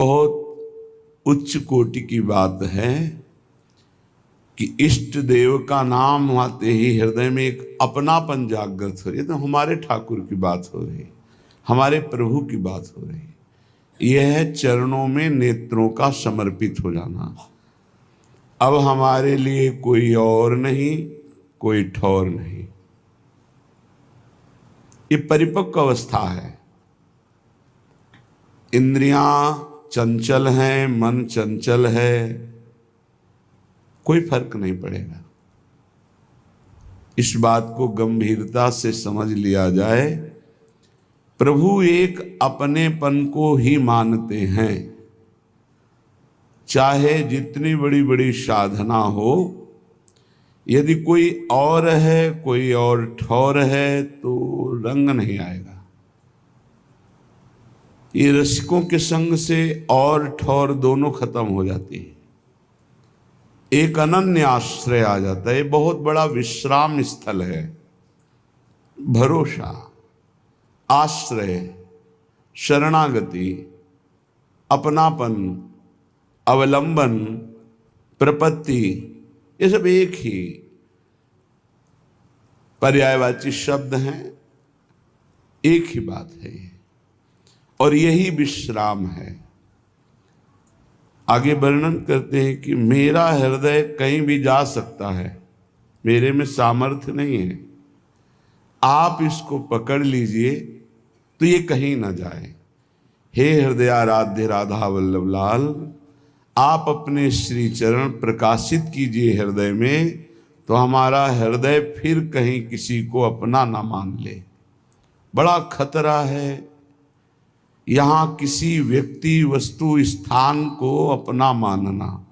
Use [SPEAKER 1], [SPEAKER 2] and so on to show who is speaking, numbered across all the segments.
[SPEAKER 1] बहुत उच्च कोटि की बात है कि इष्ट देव का नाम आते ही हृदय में एक अपनापन जागृत हो रही है। तो हमारे ठाकुर की बात हो रही, हमारे प्रभु की बात हो रही। यह है चरणों में नेत्रों का समर्पित हो जाना। अब हमारे लिए कोई और नहीं, कोई ठौर नहीं। ये परिपक्व अवस्था है। इंद्रियां चंचल हैं, मन चंचल है, कोई फर्क नहीं पड़ेगा। इस बात को गंभीरता से समझ लिया जाए। प्रभु एक अपनेपन को ही मानते हैं, चाहे जितनी बड़ी बड़ी साधना हो। यदि कोई और है, कोई और ठौर है, तो रंग नहीं आएगा। ये रसिकों के संग से और ठौर दोनों खत्म हो जाती है। एक अनन्य आश्रय आ जाता है। ये बहुत बड़ा विश्राम स्थल है। भरोसा, आश्रय, शरणागति, अपनापन, अवलंबन, प्रपत्ति, ये सब एक ही पर्यायवाची शब्द हैं। एक ही बात है ये, और यही विश्राम है। आगे वर्णन करते हैं कि मेरा हृदय कहीं भी जा सकता है, मेरे में सामर्थ्य नहीं है। आप इसको पकड़ लीजिए तो ये कहीं ना जाए। हे हृदयाराध्य राधा वल्लभ लाल, आप अपने श्री चरण प्रकाशित कीजिए हृदय में, तो हमारा हृदय फिर कहीं किसी को अपना ना मान ले। बड़ा खतरा है यहाँ किसी व्यक्ति, वस्तु, स्थान को अपना मानना,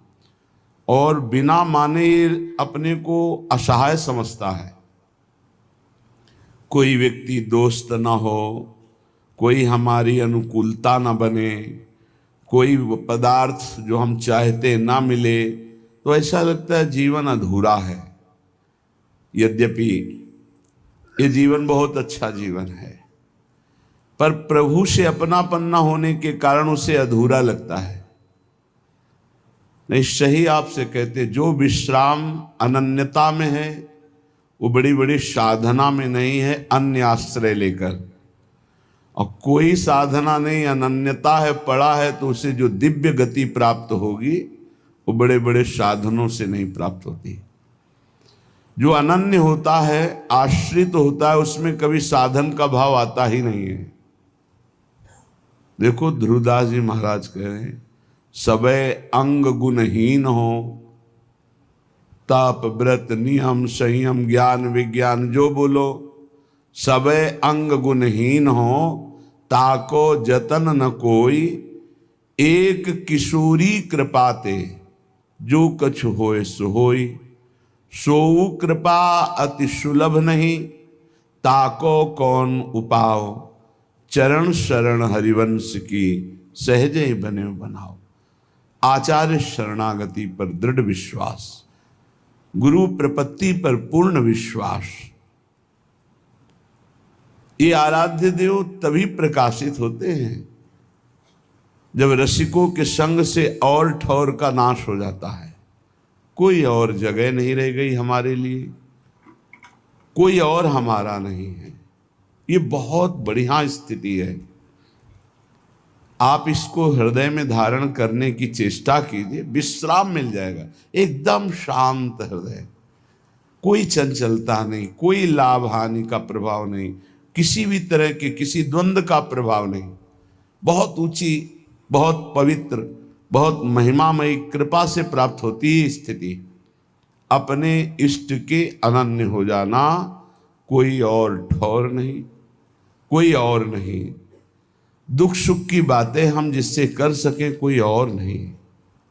[SPEAKER 1] और बिना माने अपने को असहाय समझता है। कोई व्यक्ति दोस्त ना हो, कोई हमारी अनुकूलता ना बने, कोई पदार्थ जो हम चाहते ना मिले, तो ऐसा लगता है जीवन अधूरा है। यद्यपि ये जीवन बहुत अच्छा जीवन है, पर प्रभु से अपनापन न होने के कारण उसे अधूरा लगता है। नहीं, सही आपसे कहते, जो विश्राम अनन्यता में है वो बड़ी बड़ी साधना में नहीं है, अन्य आश्रय लेकर। और कोई साधना नहीं, अनन्यता है, पड़ा है, तो उसे जो दिव्य गति प्राप्त होगी वो बड़े बड़े साधनों से नहीं प्राप्त होती। जो अनन्य होता है, आश्रित होता है, उसमें कभी साधन का भाव आता ही नहीं है। देखो ध्रुवदास जी महाराज कह रहे हैं, सबे अंग गुणहीन हो, ताप व्रत नियम संयम ज्ञान विज्ञान जो बोलो, सबे अंग गुणहीन हो, ताको जतन न कोई, एक किशोरी कृपाते, जो कछ होए सो होई, सोऊ कृपा अति सुलभ नहीं, ताको कौन उपाओ, चरण शरण हरिवंश की, सहजे ही बने बनाओ। आचार्य शरणागति पर दृढ़ विश्वास, गुरु प्रपत्ति पर पूर्ण विश्वास, ये आराध्य देव तभी प्रकाशित होते हैं जब रसिकों के संग से और ठौर का नाश हो जाता है। कोई और जगह नहीं रह गई हमारे लिए, कोई और हमारा नहीं है। ये बहुत बढ़िया स्थिति है। आप इसको हृदय में धारण करने की चेष्टा कीजिए, विश्राम मिल जाएगा। एकदम शांत हृदय, कोई चंचलता नहीं, कोई लाभ हानि का प्रभाव नहीं, किसी भी तरह के किसी द्वंद्व का प्रभाव नहीं। बहुत ऊंची, बहुत पवित्र, बहुत महिमामयी कृपा से प्राप्त होती है स्थिति। अपने इष्ट के अनन्य हो जाना, कोई और ठौर नहीं, कोई और नहीं। दुख सुख की बातें हम जिससे कर सके, कोई और नहीं।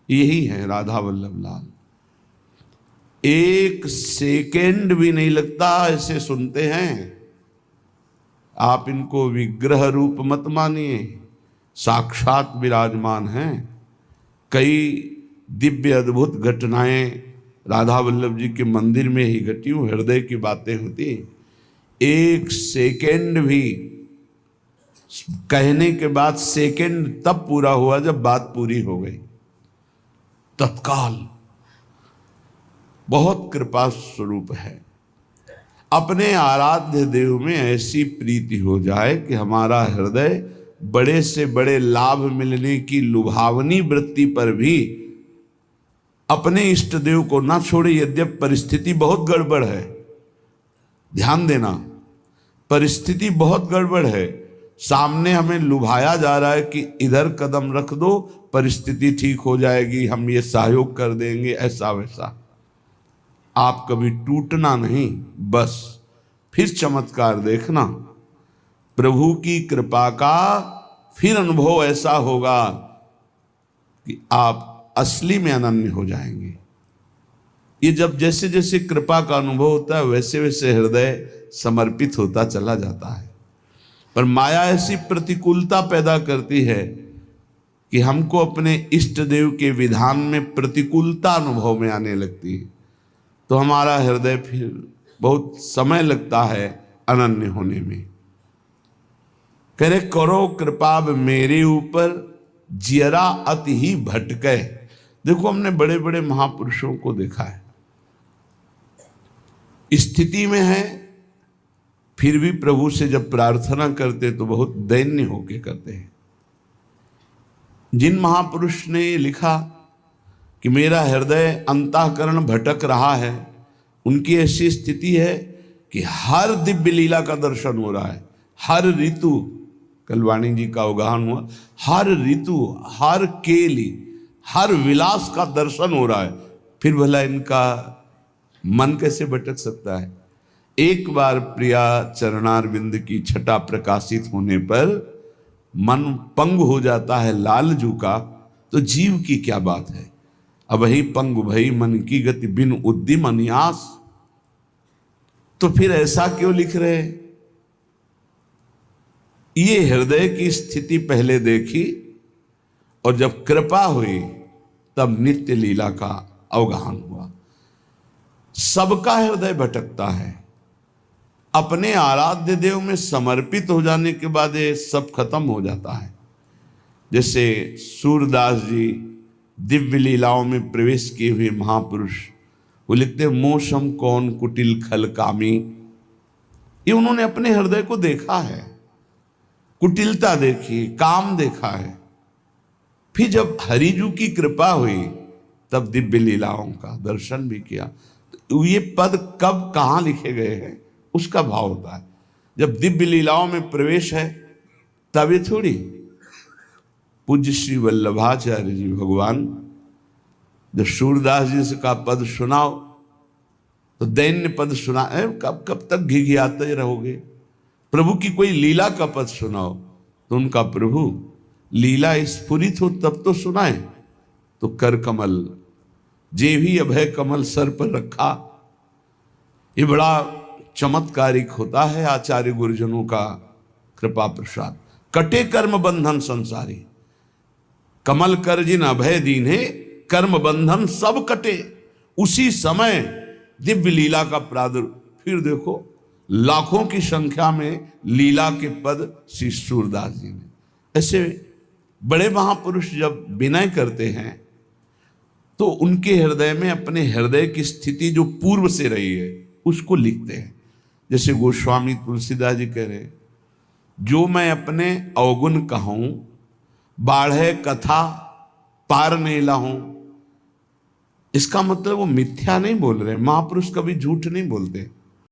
[SPEAKER 1] यही है राधा वल्लभ लाल। एक सेकेंड भी नहीं लगता ऐसे सुनते हैं। आप इनको विग्रह रूप मत मानिए, साक्षात विराजमान हैं। कई दिव्य अद्भुत घटनाएं राधा वल्लभ जी के मंदिर में ही घटी हुई, हृदय की बातें होती। एक सेकेंड भी कहने के बाद सेकंड तब पूरा हुआ जब बात पूरी हो गई, तत्काल। बहुत कृपा स्वरूप है। अपने आराध्य देव में ऐसी प्रीति हो जाए कि हमारा हृदय बड़े से बड़े लाभ मिलने की लुभावनी वृत्ति पर भी अपने इष्ट देव को ना छोड़े। यद्यप परिस्थिति बहुत गड़बड़ है, ध्यान देना, परिस्थिति बहुत गड़बड़ है। सामने हमें लुभाया जा रहा है कि इधर कदम रख दो, परिस्थिति ठीक हो जाएगी, हम ये सहयोग कर देंगे, ऐसा वैसा। आप कभी टूटना नहीं, बस फिर चमत्कार देखना। प्रभु की कृपा का फिर अनुभव ऐसा होगा कि आप असली में अनन्य हो जाएंगे। ये जब जैसे जैसे कृपा का अनुभव होता है वैसे वैसे हृदय समर्पित होता चला जाता है। पर माया ऐसी प्रतिकूलता पैदा करती है कि हमको अपने इष्ट देव के विधान में प्रतिकूलता अनुभव में आने लगती है, तो हमारा हृदय फिर बहुत समय लगता है अनन्य होने में। कह रहे करो कृपा मेरे ऊपर जियरा अति ही भटके। देखो हमने बड़े बड़े महापुरुषों को देखा है, स्थिति में है फिर भी प्रभु से जब प्रार्थना करते तो बहुत दैन्य होके करते हैं। जिन महापुरुष ने लिखा कि मेरा हृदय अंतःकरण भटक रहा है, उनकी ऐसी स्थिति है कि हर दिव्य लीला का दर्शन हो रहा है, हर ऋतु, कल वाणी जी का अवगाहन हुआ, हर ऋतु, हर केली, हर विलास का दर्शन हो रहा है, फिर भला इनका मन कैसे भटक सकता है। एक बार प्रिया चरणारविंद की छटा प्रकाशित होने पर मन पंग हो जाता है लालजू का, तो जीव की क्या बात है। अब ही पंग भई मन की गति बिन उद्दिम अन्यास। तो फिर ऐसा क्यों लिख रहे? ये हृदय की स्थिति पहले देखी और जब कृपा हुई तब नित्य लीला का अवगाहन हुआ। सबका हृदय भटकता है, अपने आराध्य देव में समर्पित हो जाने के बाद ये सब खत्म हो जाता है। जैसे सूरदास जी दिव्य लीलाओं में प्रवेश किए हुए महापुरुष, वो लिखते मोशम कौन कुटिल खल कामी। ये उन्होंने अपने हृदय को देखा है, कुटिलता देखी, काम देखा है। फिर जब हरिजू की कृपा हुई तब दिव्य लीलाओं का दर्शन भी किया। तो ये पद कब कहाँ लिखे गए हैं उसका भाव होता है। जब दिव्य लीलाओं में प्रवेश है तब ये थोड़ी। पूज्य श्री वल्लभाचार्य जी भगवान जब सूरदास जी से का पद सुनाओ तो दैन्य पद सुना, कब कब तक घिघियाते रहोगे। प्रभु की कोई लीला का पद सुनाओ तो उनका प्रभु लीला स्फुरित हो तब तो सुनाए। तो कर कमल जे भी अभय कमल सर पर रखा, ये बड़ा चमत्कारिक होता है आचार्य गुरुजनों का कृपा प्रसाद। कटे कर्म बंधन संसारी, कमल कर जिन अभय दीन्हे कर्म बंधन सब कटे। उसी समय दिव्य लीला का प्रादुर्भाव। फिर देखो लाखों की संख्या में लीला के पद श्री सूरदास जी ने। ऐसे बड़े महापुरुष जब विनय करते हैं तो उनके हृदय में अपने हृदय की स्थिति जो पूर्व से रही है उसको लिखते हैं। जैसे गोस्वामी तुलसीदास जी कह रहे, जो मैं अपने अवगुण कहूं बाढ़े कथा पार नहीं लाऊं। इसका मतलब वो मिथ्या नहीं बोल रहे, महापुरुष कभी झूठ नहीं बोलते।